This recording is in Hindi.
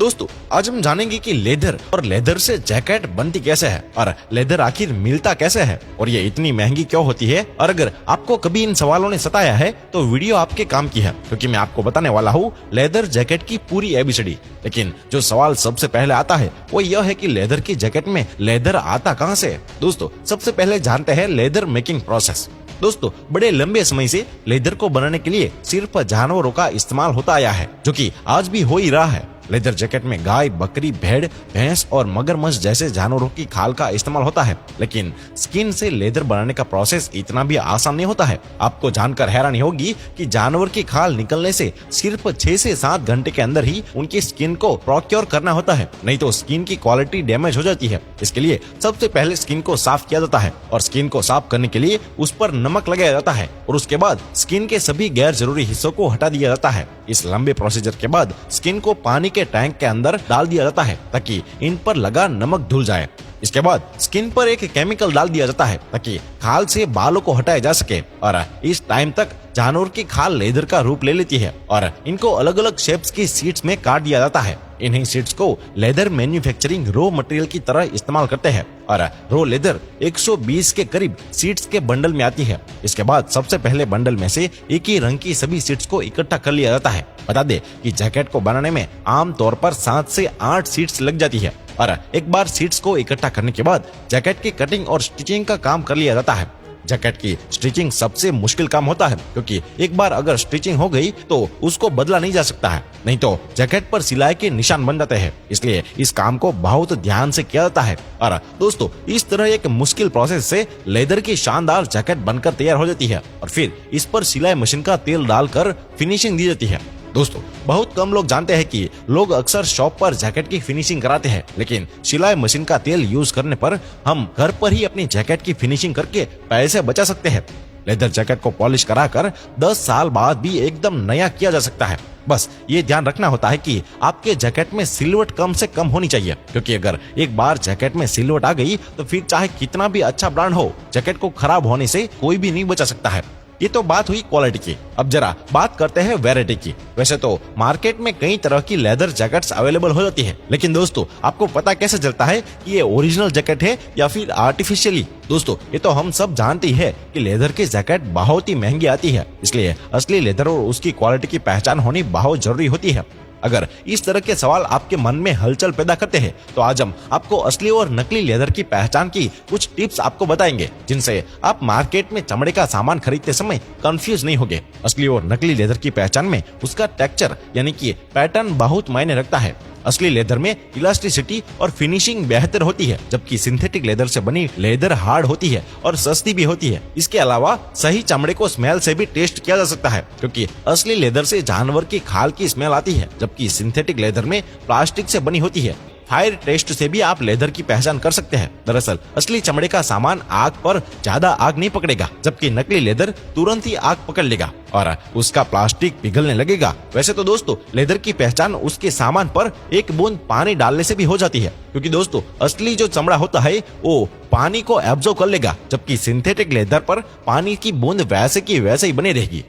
दोस्तों आज हम जानेंगे कि लेदर और लेदर से जैकेट बनती कैसे है और लेदर आखिर मिलता कैसे है और ये इतनी महंगी क्यों होती है। और अगर आपको कभी इन सवालों ने सताया है तो वीडियो आपके काम की है, क्योंकि मैं आपको बताने वाला हूँ लेदर जैकेट की पूरी एबीसीडी। लेकिन जो सवाल सबसे पहले आता है वो यह है कि लेदर की जैकेट में लेदर आता कहाँ से है। दोस्तों सबसे पहले जानते हैं लेदर मेकिंग प्रोसेस। दोस्तों बड़े लंबे समय से लेदर को बनाने के लिए सिर्फ जानवरों का इस्तेमाल होता आया है, जो कि आज भी हो ही रहा है। लेदर जैकेट में गाय, बकरी, भेड़, भैंस और मगरमच्छ जैसे जानवरों की खाल का इस्तेमाल होता है। लेकिन स्किन से लेदर बनाने का प्रोसेस इतना भी आसान नहीं होता है। आपको जानकर हैरानी होगी कि जानवर की खाल निकलने से सिर्फ 6 से 7 घंटे के अंदर ही उनकी स्किन को प्रोक्योर करना होता है, नहीं तो स्किन की क्वालिटी डैमेज हो जाती है। इसके लिए सबसे पहले स्किन को साफ किया जाता है और स्किन को साफ करने के लिए उस पर नमक लगाया जाता है और उसके बाद स्किन के सभी गैर जरूरी हिस्सों को हटा दिया जाता है। इस लंबे प्रोसीजर के बाद स्किन को पानी के टैंक के अंदर डाल दिया जाता है ताकि इन पर लगा नमक धुल जाए। इसके बाद स्किन पर एक केमिकल डाल दिया जाता है ताकि खाल से बालों को हटाया जा सके और इस टाइम तक जानवर की खाल लेदर का रूप ले लेती है और इनको अलग अलग शेप्स की शीट्स में काट दिया जाता है। इन्हीं शीट्स को लेदर मैन्युफैक्चरिंग रॉ मटेरियल की तरह इस्तेमाल करते हैं और रॉ लेदर 120 के करीब शीट्स के बंडल में आती है। इसके बाद सबसे पहले बंडल में से एक ही रंग की सभी शीट्स को इकट्ठा कर लिया जाता है। बता दे कि जैकेट को बनाने में आम तौर पर 7 से 8 शीट्स लग जाती है और एक बार शीट्स को इकट्ठा करने के बाद जैकेट की कटिंग और स्टिचिंग का काम कर लिया जाता है। जैकेट की स्टिचिंग सबसे मुश्किल काम होता है, क्योंकि एक बार अगर स्टिचिंग हो गई तो उसको बदला नहीं जा सकता है, नहीं तो जैकेट पर सिलाई के निशान बन जाते हैं। इसलिए इस काम को बहुत ध्यान से किया जाता है और दोस्तों इस तरह एक मुश्किल प्रोसेस से लेदर की शानदार जैकेट बनकर तैयार हो जाती है और फिर इस पर सिलाई मशीन का तेल डालकर फिनिशिंग दी जाती है। दोस्तों बहुत कम लोग जानते हैं कि लोग अक्सर शॉप पर जैकेट की फिनिशिंग कराते हैं, लेकिन सिलाई मशीन का तेल यूज करने पर हम घर पर ही अपनी जैकेट की फिनिशिंग करके पैसे बचा सकते हैं। लेदर जैकेट को पॉलिश कराकर 10 साल बाद भी एकदम नया किया जा सकता है। बस ये ध्यान रखना होता है कि आपके जैकेट में सिलवट कम से कम होनी चाहिए, क्योंकि अगर एक बार जैकेट में सिलवट आ गई तो फिर चाहे कितना भी अच्छा ब्रांड हो, जैकेट को खराब होने से कोई भी नहीं बचा सकता है। ये तो बात हुई क्वालिटी की। अब जरा बात करते हैं वैरायटी की। वैसे तो मार्केट में कई तरह की लेदर जैकेट्स अवेलेबल हो जाती है, लेकिन दोस्तों आपको पता कैसे चलता है कि ये ओरिजिनल जैकेट है या फिर आर्टिफिशियली। दोस्तों ये तो हम सब जानते ही है कि लेदर की जैकेट बहुत ही महंगी आती है, इसलिए असली लेदर और उसकी क्वालिटी की पहचान होनी बहुत जरूरी होती है। अगर इस तरह के सवाल आपके मन में हलचल पैदा करते हैं तो आज हम आपको असली और नकली लेदर की पहचान की कुछ टिप्स आपको बताएंगे, जिनसे आप मार्केट में चमड़े का सामान खरीदते समय कंफ्यूज नहीं होंगे। असली और नकली लेदर की पहचान में उसका टेक्सचर यानी कि पैटर्न बहुत मायने रखता है। असली लेदर में इलास्टिसिटी और फिनिशिंग बेहतर होती है, जबकि सिंथेटिक लेदर से बनी लेदर हार्ड होती है और सस्ती भी होती है। इसके अलावा सही चमड़े को स्मेल से भी टेस्ट किया जा सकता है, क्योंकि असली लेदर से जानवर की खाल की स्मेल आती है, जबकि सिंथेटिक लेदर में प्लास्टिक से बनी होती है। फायर टेस्ट से भी आप लेदर की पहचान कर सकते हैं। दरअसल असली चमड़े का सामान आग पर ज्यादा आग नहीं पकड़ेगा, जबकि नकली लेदर तुरंत ही आग पकड़ लेगा और उसका प्लास्टिक पिघलने लगेगा। वैसे तो दोस्तों लेदर की पहचान उसके सामान पर एक बूंद पानी डालने से भी हो जाती है, क्योंकि दोस्तों असली जो चमड़ा होता है वो पानी को एब्जॉर्ब कर लेगा, जबकि सिंथेटिक लेदर पर पानी की बूंद वैसे की वैसे ही बनी रहेगी।